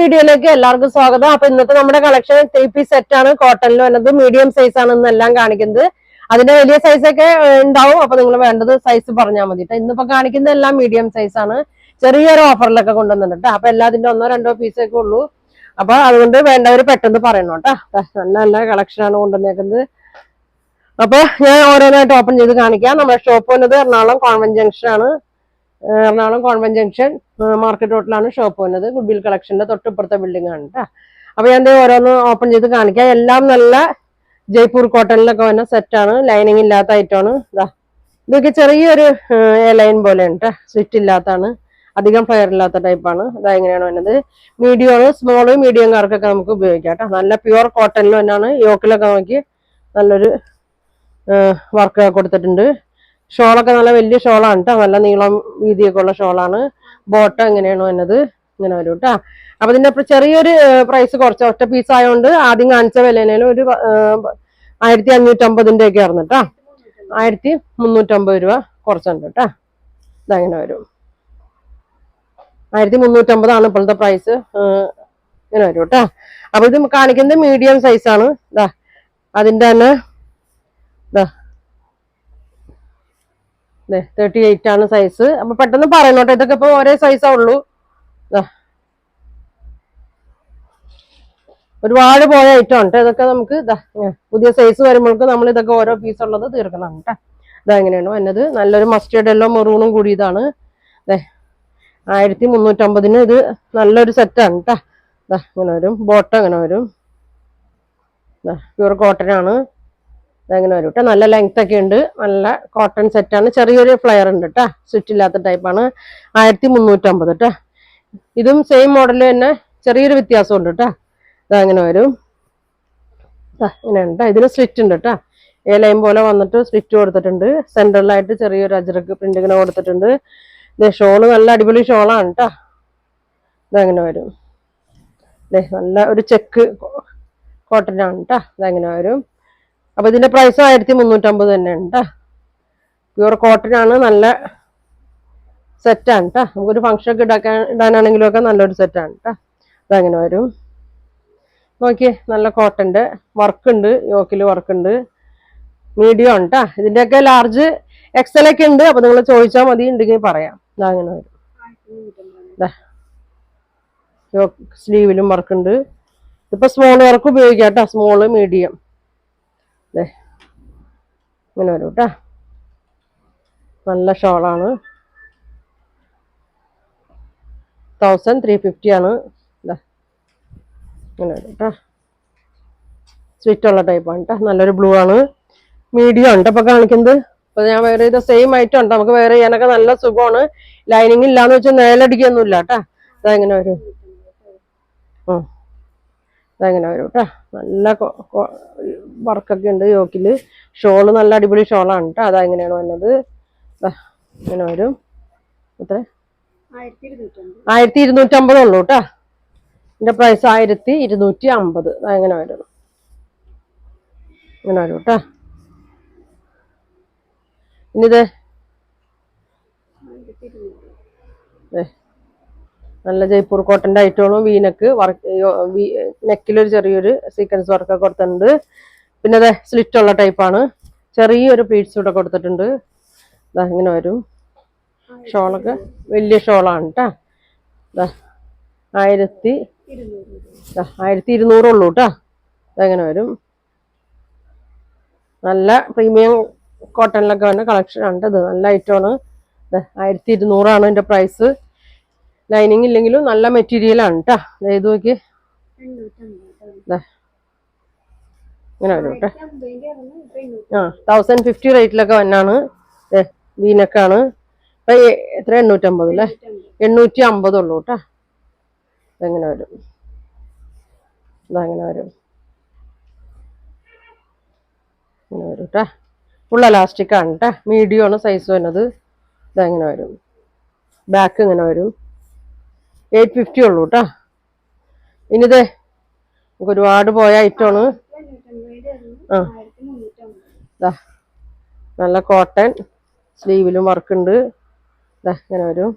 വീഡിയോയിലേക്ക് എല്ലാവർക്കും സ്വാഗതം. അപ്പൊ ഇന്നത്തെ നമ്മുടെ കളക്ഷൻ 3-piece സെറ്റ് ആണ്. കോട്ടണിൽ വന്നത് മീഡിയം സൈസ് ആണ് ഇന്നെല്ലാം കാണിക്കുന്നത്. അതിന്റെ വലിയ സൈസ് ഒക്കെ ഉണ്ടാവും. അപ്പൊ നിങ്ങൾ വേണ്ടത് സൈസ് പറഞ്ഞാൽ മതി. ഇന്നിപ്പോ കാണിക്കുന്ന എല്ലാം മീഡിയം സൈസ് ആണ്. ചെറിയൊരു ഓഫറിലൊക്കെ കൊണ്ടുവന്നിട്ടുണ്ട്. അപ്പൊ എല്ലാതിന്റെ 1-2 പീസൊക്കെ ഉള്ളൂ. അപ്പൊ അതുകൊണ്ട് വേണ്ടവർ പെട്ടെന്ന് പറയണം കേട്ടോ. നല്ല നല്ല കളക്ഷൻ ആണ് കൊണ്ടുവന്നേക്കുന്നത്. അപ്പൊ ഞാൻ ഓരോന്നായിട്ട് ഓപ്പൺ ചെയ്ത് കാണിക്കാം. നമ്മുടെ ഷോപ്പ് വന്നത് എറണാകുളം കോൺവെന്റ് ജംഗ്ഷൻ ആണ്. എറണാകുളം കോൺവെന്റ് ജംഗ്ഷൻ മാർക്കറ്റ് റോഡിലാണ് ഷോപ്പ് വന്നത്. ഗുഡ്വിൽ കളക്ഷന്റെ തൊട്ടിപ്പുറത്തെ ബിൽഡിംഗ് ആണ് കേട്ടോ. അപ്പൊ ഞാൻ ഓരോന്ന് ഓപ്പൺ ചെയ്ത് കാണിക്കാം. എല്ലാം നല്ല ജയ്പൂർ കോട്ടണിലൊക്കെ വന്ന സെറ്റാണ്. ലൈനിങ് ഇല്ലാത്ത ഐറ്റമാണ്. ഇതൊക്കെ ചെറിയൊരു ലൈൻ പോലെ ഉണ്ട്. സ്വിറ്റ് ഇല്ലാത്താണ്, അധികം ഫ്ലെയർ ഇല്ലാത്ത ടൈപ്പാണ്. എങ്ങനെയാണ് വന്നത്? മീഡിയം ആണ്. സ്മോള് മീഡിയംകാർക്കൊക്കെ നമുക്ക് ഉപയോഗിക്കാം കേട്ടോ. നല്ല പ്യുവർ കോട്ടണിൽ തന്നെയാണ്. യോക്കിലൊക്കെ നോക്കി നല്ലൊരു വർക്ക് കൊടുത്തിട്ടുണ്ട്. ഷോളൊക്കെ നല്ല വലിയ ഷോളാണ് കേട്ടോ. നല്ല നീളം വീതിയൊക്കെ ഉള്ള ഷോളാണ്. ബോട്ടം എങ്ങനെയാണ് വന്നത്? ഇങ്ങനെ വരും കേട്ടോ. അപ്പൊ ഇതിന്റെ ചെറിയൊരു പ്രൈസ് കുറച്ച് ഒറ്റ പീസ് ആയതുകൊണ്ട് ആദ്യം കാണിച്ച വിലയിലും ഒരു 1550 ഒക്കെ ആയിരുന്നു കേട്ടോ. 1350 രൂപ കുറച്ചുണ്ട് കേട്ടോ. ഇതങ്ങനെ വരും. 1350 ഇപ്പോഴത്തെ പ്രൈസ്. ഇങ്ങനെ വരും കേട്ടോ. അപ്പൊ ഇത് കാണിക്കുന്നത് മീഡിയം സൈസ് ആണ്. അതിന്റെ തന്നെ 38 ആണ് സൈസ്. അപ്പൊ പെട്ടെന്ന് പറയണോട്ടെ. ഇതൊക്കെ ഇപ്പൊ ഒരേ സൈസാ ഉള്ളൂ. ഒരുപാട് പോയ ഐറ്റം ഉണ്ട്. ഇതൊക്കെ നമുക്ക് പുതിയ സൈസ് വരുമ്പോഴേക്കും നമ്മൾ ഇതൊക്കെ ഓരോ പീസ് ഉള്ളത് തീർക്കണം കേട്ടോ. എങ്ങനെയാണ് വന്നത്? നല്ലൊരു മസ്റ്റേർഡ് യെല്ലോ മെറൂണും കൂടി ഇതാണ്. 1350 ഇത് നല്ലൊരു സെറ്റാണ് കേട്ടോ. ഇങ്ങനെ വരും. ബോട്ടം ഇങ്ങനെ വരും. പ്യൂർ കോട്ടൺ ആണ്. ഇതെങ്ങനെ വരും കേട്ടോ. നല്ല ലെങ്ത് ഒക്കെ ഉണ്ട്. നല്ല കോട്ടൺ സെറ്റാണ്. ചെറിയൊരു ഫ്ലെയർ ഉണ്ട് കേട്ടോ. സ്വിച്ച് ഇല്ലാത്ത ടൈപ്പാണ്. 1350 കേട്ടോ. ഇതും സെയിം മോഡൽ തന്നെ, ചെറിയൊരു വ്യത്യാസം ഉണ്ട് കേട്ടോ. ഇതങ്ങനെ വരും. ഇങ്ങനെയുണ്ട്. ഇതിന് സ്ലിറ്റ് ഉണ്ട് കേട്ടോ. ലൈൻ പോലെ വന്നിട്ട് സ്ലിറ്റ് കൊടുത്തിട്ടുണ്ട്. സെൻട്രലായിട്ട് ചെറിയൊരു അജറക്ക് പ്രിന്റ് ഇങ്ങനെ കൊടുത്തിട്ടുണ്ട്. ഇത് ഷോള് നല്ല അടിപൊളി ഷോളാണ് കേട്ടോ. ഇതെങ്ങനെ വരും? നല്ല ഒരു ചെക്ക് കോട്ടൺ ആണ് കേട്ടോ. ഇതെങ്ങനെ വരും? അപ്പൊ ഇതിന്റെ പ്രൈസ് 1350 തന്നെയാണ് കേട്ടോ. പ്യൂർ കോട്ടൺ ആണ്. നല്ല സെറ്റാണ് കേട്ടോ. നമുക്കൊരു ഫംഗ്ഷൻ ഒക്കെ ഇടാനാണെങ്കിലും ഒക്കെ നല്ലൊരു സെറ്റാണ് കേട്ടോ. ഇതങ്ങനെ വരും. നോക്കിയേ, നല്ല കോട്ടന്റെ വർക്ക് ഉണ്ട്. യോക്കില് വർക്ക് ഉണ്ട്. മീഡിയം ആണ് കേട്ടോ. ഇതിന്റെയൊക്കെ ലാർജ് എക്സൽ ഒക്കെ ഉണ്ട്. അപ്പൊ നിങ്ങൾ ചോദിച്ചാൽ മതി, ഉണ്ടെങ്കിൽ പറയാം. ഇതങ്ങനെ വരും. സ്ലീവിലും വർക്ക് ഉണ്ട്. ഇപ്പൊ സ്മോൾ വർക്ക് ഉപയോഗിക്കാം കേട്ടോ. സ്മോള് മീഡിയം ഇങ്ങനെ വരും കേട്ടോ. നല്ല ഷോളാണ്. 1350 ആണ്. ഇങ്ങനെ വരും കേട്ടോ. സ്വിറ്റ് ഉള്ള ടൈപ്പാണ് കേട്ടോ. നല്ലൊരു ബ്ലൂ ആണ്. മീഡിയം ഉണ്ട് ഇപ്പൊ കാണിക്കുന്നത്. അപ്പൊ ഞാൻ വേറെ ഇത് സെയിം ഐറ്റം ഉണ്ട്. നമുക്ക് വേറെ ചെയ്യാനൊക്കെ നല്ല സുഖമാണ്. ലൈനിങ് ഇല്ലാന്ന് വെച്ചാൽ നേലടിക്കൊന്നുമില്ല കേട്ടോ. അതെങ്ങനെ വരും? അതെങ്ങനെ വരും കേട്ടോ. നല്ല വർക്കൊക്കെ ഉണ്ട് യോക്കില്. ഷോള് നല്ല അടിപൊളി ഷോളാണ് കേട്ടോ. അതെങ്ങനെയാണ് വന്നത്? ഇങ്ങനെ വരും. എത്ര? 1250 ഉള്ളൂ കേട്ടോ. ഇതിന്റെ പ്രൈസ് 1250. അതെങ്ങനെ വരും? ഇങ്ങനെ വരും കേട്ടോ. ഇനിത് നല്ല ജയ്പൂർ കോട്ടന്റെ ഐറ്റമാണ്. വീനക്ക് വർക്ക്, നെക്കിലൊരു ചെറിയൊരു സീക്വൻസ് വർക്കൊക്കെ കൊടുത്തിട്ടുണ്ട്. പിന്നെ അതെ സ്ലിറ്റ് ഉള്ള ടൈപ്പാണ്. ചെറിയൊരു പ്ലീറ്റ്സ് ഇവിടെ കൊടുത്തിട്ടുണ്ട്. ഇങ്ങനെ വരും. ഷോളൊക്കെ വലിയ ഷോളാണ് കേട്ടോ. 1200 ഉള്ളൂ കേട്ടോ. ഇതെങ്ങനെ വരും? നല്ല പ്രീമിയം കോട്ടണിലൊക്കെ വന്ന കളക്ഷൻ ഉണ്ട്. ഇത് നല്ല ഐറ്റമാണ്. 1200 ആണ് ഇതിന്റെ പ്രൈസ്. ലൈനിങ് ഇല്ലെങ്കിലും നല്ല മെറ്റീരിയൽ ആണ് കേട്ടോ. ഇത് നോക്കി. ഇങ്ങനെ വരും കേട്ടോ. 1050 റേറ്റിലൊക്കെ വന്നാണ്. വീനക്കാണ്. എത്ര? 850 അല്ലേ? 850 ഉള്ളൂ കേട്ടോ. ഇതെങ്ങനെ വരും? ഇതങ്ങനെ വരും. ഇങ്ങനെ വരും കേട്ടോ. ഫുൾ എലാസ്റ്റിക് ആണ് കേട്ടോ. മീഡിയം ആണ് സൈസ് വരുന്നത്. ഇതെങ്ങനെ വരും? ബാക്ക് ഇങ്ങനെ വരും. 850 ഉള്ളൂ കേട്ടോ. ഇനിതേ നമുക്ക് ഒരുപാട് പോയ ഐറ്റമാണ്. നല്ല കോട്ടൺ. സ്ലീവിലും വർക്ക് ഉണ്ട്. ഇങ്ങനെ വരും.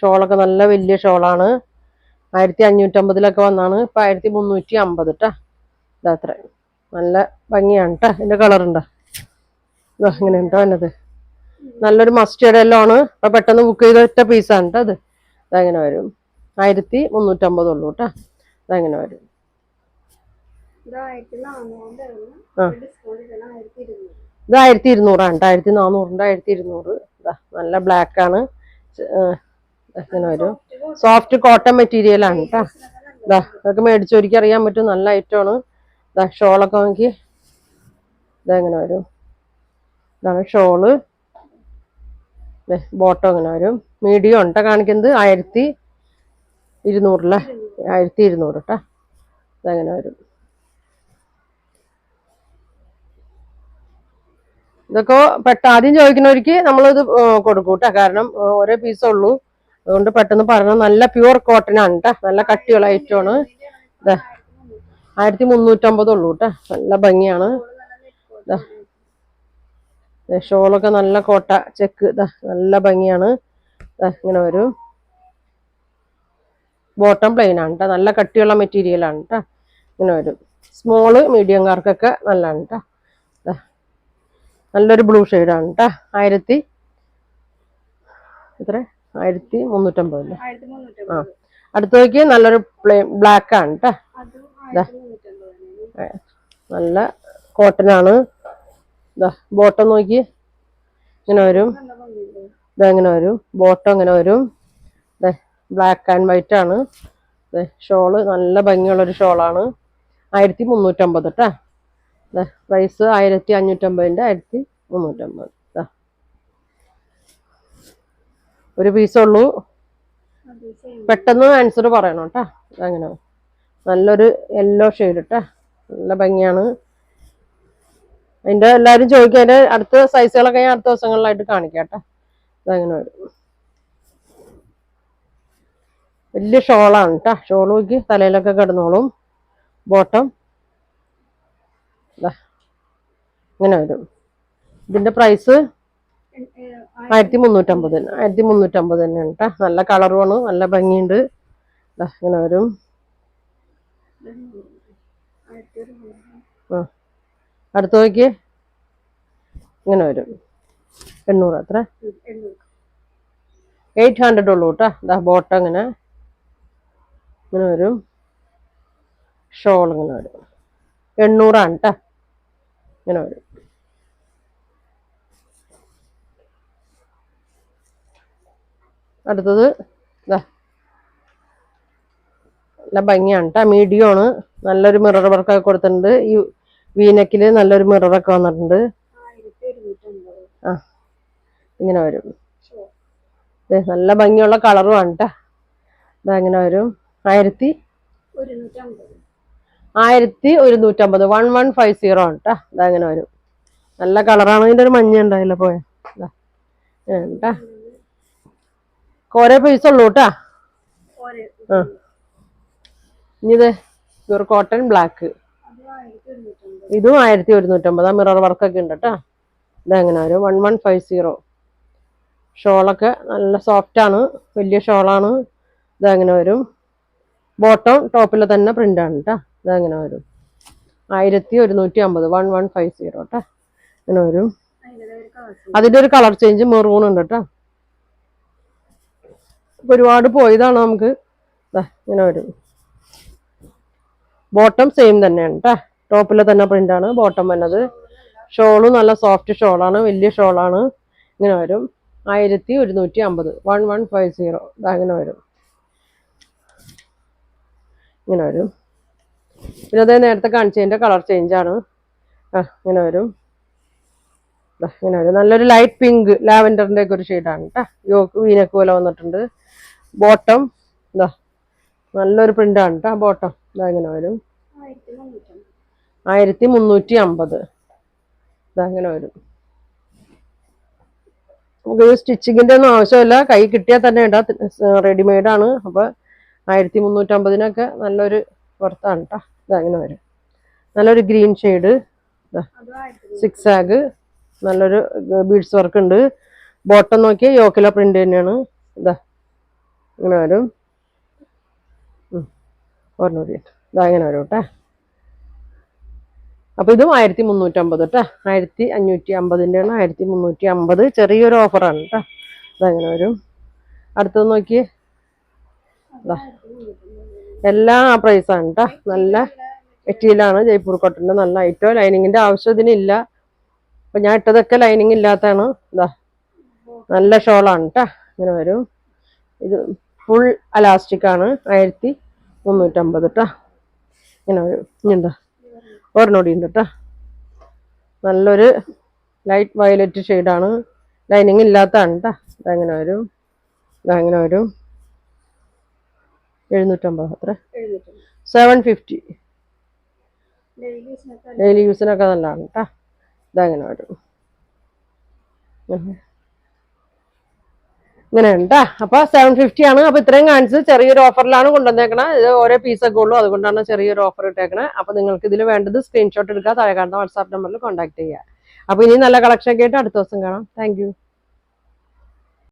ഷോളൊക്കെ നല്ല വലിയ ഷോളാണ്. 1550 വന്നാണ്. ഇപ്പൊ 1350 കേട്ടാ. ഇതത്ര നല്ല ഭംഗിയാണ് കേട്ടാ. ഇതിന്റെ കളർ ഉണ്ടോ? ഇങ്ങനെ ഉണ്ടോ എന്നത് നല്ലൊരു മസ്റ്റേർഡ് എല്ലോ ആണ്. അപ്പൊ പെട്ടെന്ന് ബുക്ക് ചെയ്ത ഒറ്റ പീസാണ് കേട്ടോ അത്. ഇതങ്ങനെ വരും. 1350 ഉള്ളൂ കേട്ടാ. ഇതങ്ങനെ വരും. ഇത് 1200 1400 1200. നല്ല ബ്ലാക്ക് ആണ്. ഇങ്ങനെ വരും. സോഫ്റ്റ് കോട്ടൺ മെറ്റീരിയൽ ആണ് കേട്ടാ. അതൊക്കെ മേടിച്ചൊരിക്കൽ അറിയാൻ പറ്റും. നല്ല ഐറ്റമാണ്. ഷോളൊക്കെ നോക്കി. ഇതെങ്ങനെ വരും. ഇതാണ് ഷോള്. ബോട്ടം ഇങ്ങനെ വരും. മീഡിയം ഉണ്ട് കാണിക്കുന്നത്. 1200 1200 കേട്ടാ. ഇതെങ്ങനെ വരും. ഇതൊക്കെ ആദ്യം ചോദിക്കുന്നവർക്ക് നമ്മളിത് കൊടുക്കും കേട്ടോ. കാരണം ഓരോ പീസേ ഉള്ളൂ. അതുകൊണ്ട് പെട്ടെന്ന് പറഞ്ഞു. നല്ല പ്യുവർ കോട്ടൺ ആണ് കേട്ടോ. നല്ല കട്ടിയുള്ള ഐറ്റമാണ്. 1350 ഉള്ളൂ കേട്ടോ. നല്ല ഭംഗിയാണ്. ഷോളൊക്കെ നല്ല കോട്ട ചെക്ക്. നല്ല ഭംഗിയാണ്. ഇങ്ങനെ വരും. ബോട്ടം പ്ലെയിൻ ആണ് കേട്ടോ. നല്ല കട്ടിയുള്ള മെറ്റീരിയൽ ആണ് കേട്ടോ. ഇങ്ങനെ വരും. സ്മോള് മീഡിയംകാർക്കൊക്കെ നല്ലതാണ് കേട്ടോ. നല്ലൊരു ബ്ലൂ ഷെയ്ഡാണ് കേട്ടോ. 1350. ആ അടുത്ത നോക്കി നല്ലൊരു ബ്ലാക്ക് ആണ് കേട്ടോ. നല്ല കോട്ടൺ ആണ്. ബോട്ടം നോക്കി ഇങ്ങനെ വരും. ഇതെങ്ങനെ വരും. ബോട്ടം ഇങ്ങനെ വരും. ബ്ലാക്ക് ആൻഡ് വൈറ്റ് ആണ്. ഷോള് നല്ല ഭംഗിയുള്ളൊരു ഷോളാണ്. 1350 കേട്ടാ. പ്രൈസ് 1550ന്റെ 1350. ഒരു പീസുള്ളൂ. പെട്ടെന്ന് ആൻസർ പറയണം കേട്ടാ. അങ്ങനെ നല്ലൊരു യെല്ലോ ഷെയ്ഡ് കേട്ടാ. നല്ല ഭംഗിയാണ്. അതിന്റെ എല്ലാരും ചോദിക്കും. അതിന്റെ അടുത്ത സൈസുകളൊക്കെ ഞാൻ അടുത്ത ദിവസങ്ങളിലായിട്ട് കാണിക്കാം കേട്ടാ. അതങ്ങനെ വരും. വലിയ ഷോളാണ് കേട്ടാ. ഷോൾ നോക്കി തലയിലൊക്കെ കിടന്നോളും. ബോട്ടം ഇങ്ങനെ വരും. ഇതിന്റെ പ്രൈസ് 1350. 1350 തന്നെയാണ് കേട്ടാ. നല്ല കളറുമാണ്. നല്ല ഭംഗിയുണ്ട്. ഇങ്ങനെ വരും. അടുത്ത നോക്കി ഇങ്ങനെ വരും. 800 അത്ര 800 ഉള്ളൂ കേട്ടാ. ബോട്ടം ഇങ്ങനെ വരും. ഷോൾ ഇങ്ങനെ വരും. 800 ആണ് കേട്ടാ. ഇങ്ങനെ വരും. അടുത്തത് നല്ല ഭംഗിയാണ് കേട്ടോ. മീഡിയം ആണ്. നല്ലൊരു മിറർ വർക്കൊക്കെ കൊടുത്തിട്ടുണ്ട്. ഈ വീനെക്കില് നല്ലൊരു മിററൊക്കെ വന്നിട്ടുണ്ട്. ഇങ്ങനെ വരും. നല്ല ഭംഗിയുള്ള കളറുമാണ് കേട്ടാ. ഇങ്ങനെ വരും. 1150. 1150 ആണ് കേട്ടാ. ഇതങ്ങനെ വരും. നല്ല കളറാണ്. ഇതിന്റെ ഒരു മഞ്ഞ ഉണ്ടായില്ല പോയ കേട്ടാ. ഓരോ പീസ് ഉള്ളൂ കേട്ടാ. ഇനിത് പ്യൂർ കോട്ടൺ ബ്ലാക്ക്. ഇതും 1150. ആ മിറർ വർക്കൊക്കെ ഉണ്ട് കേട്ടാ. ഇതെങ്ങനെ വരും. 1150. ഷോളൊക്കെ നല്ല സോഫ്റ്റ് ആണ്. വലിയ ഷോളാണ്. ഇതങ്ങനെ വരും. ബോട്ടം ടോപ്പിൽ തന്നെ പ്രിന്റ് ആണ് കേട്ടാ. ഇതങ്ങനെ വരും. 1150. 1150 കേട്ടാ. ഇങ്ങനെ വരും. അതിന്റെ ഒരു കളർ ചേഞ്ച് മെറൂൺ ഉണ്ട് കേട്ടാ. ഒരുപാട് പോയതാണ് നമുക്ക്. ഇങ്ങനെ വരും. ബോട്ടം സെയിം തന്നെയാണ് കേട്ടാ. ടോപ്പിൽ തന്നെ പ്രിന്റ് ആണ് ബോട്ടം വന്നത്. ഷോള് നല്ല സോഫ്റ്റ് ഷോളാണ്. വലിയ ഷോളാണ്. ഇങ്ങനെ വരും. 1150. 1150. അങ്ങനെ വരും. ഇങ്ങനെ വരും. പിന്നെ അതേ നേരത്തെ കാണിച്ചതിന്റെ കളർ ചേഞ്ച് ആണ്. ഇങ്ങനെ വരും. ഇങ്ങനെ വരും. നല്ലൊരു ലൈറ്റ് പിങ്ക് ലാവൻഡറിന്റെ ഒക്കെ ഒരു ഷെയ്ഡാണ് കേട്ടാ. യോക്ക് വീനക്ക് പോലെ വന്നിട്ടുണ്ട്. ബോട്ടം നല്ലൊരു പ്രിന്റ് ആണ് കേട്ടാ. ബോട്ടം ഇങ്ങനെ വരും. 1350. ഇതങ്ങനെ വരും. നമുക്ക് സ്റ്റിച്ചിങ്ങിന്റെ ഒന്നും ആവശ്യമില്ല. കൈ കിട്ടിയാൽ തന്നെ ഇടാം. റെഡിമെയ്ഡ് ആണ്. അപ്പൊ 1350 നല്ലൊരു പുറത്താണ് കേട്ടാ. ഇതങ്ങനെ വരും. നല്ലൊരു ഗ്രീൻ ഷെയ്ഡ്. 6 ആഗ്. നല്ലൊരു ബീഡ്സ് വർക്ക് ഉണ്ട്. ബോട്ടം നോക്കിയാൽ യോക്കില പ്രിന്റ് തന്നെയാണ്. ഇങ്ങനെ വരും. ഒരെണ്ണൂടി ഇതാ ഇങ്ങനെ വരും കേട്ടോ. അപ്പൊ ഇതും 1350 കേട്ടോ. 1550ൻ്റെയാണ് 1350. ചെറിയൊരു ഓഫറാണ് കേട്ടോ. ഇതങ്ങനെ വരും. അടുത്തത് നോക്കിയേ, എല്ലാം ആ പ്രൈസാണ് കേട്ടോ. നല്ല മെറ്റീരിയലാണ്, ജയ്പൂർ കോട്ടന്റെ നല്ല ഐറ്റം. ലൈനിങ്ങിന്റെ ആവശ്യം ഇതിനില്ല. അപ്പൊ ഞാൻ ഇട്ടതൊക്കെ ലൈനിങ് ഇല്ലാത്തതാണ്. ഇതാ നല്ല ഷോളാണ് കേട്ടോ. ഇങ്ങനെ വരും. ഇത് ഫുൾ അലാസ്റ്റിക് ആണ്. 1350 കേട്ടോ. ഇങ്ങനെ വരും. ഇനിയുണ്ടോ ഒരെണ്ണോടി ഉണ്ട് കേട്ടോ. നല്ലൊരു ലൈറ്റ് വയലറ്റ് ഷെയ്ഡാണ്. ലൈനിങ് ഇല്ലാത്തതാണ് കേട്ടോ. ഇതങ്ങനെ വരും. ഇതങ്ങനെ വരും. 750 അത്ര 750. ഡെയിലി യൂസിനൊക്കെ നല്ലതാണ് കേട്ടോ. ഇതങ്ങനെ വരും. ഇങ്ങനെ ഉണ്ടാ. അപ്പൊ 750 ആണ്. അപ്പൊ ഇത്രയും കാണിച്ചത് ചെറിയൊരു ഓഫറിലാണ് കൊണ്ടുവന്നേക്കണേ. ഇത് ഓരോ പീസൊക്കെ ഉള്ളൂ, അതുകൊണ്ടാണ് ചെറിയൊരു ഓഫർ ഇട്ടേക്കണേ. അപ്പൊ നിങ്ങൾക്ക് ഇതിൽ വേണ്ടത് സ്ക്രീൻഷോട്ട് എടുക്കുക, താഴെ കാണുന്ന വാട്സാപ്പ് നമ്പറിൽ കോൺടാക്ട് ചെയ്യുക. അപ്പൊ ഇനി നല്ല കളക്ഷൻ ഒക്കെ ആയിട്ട് അടുത്ത ദിവസം കാണാം. Thank you.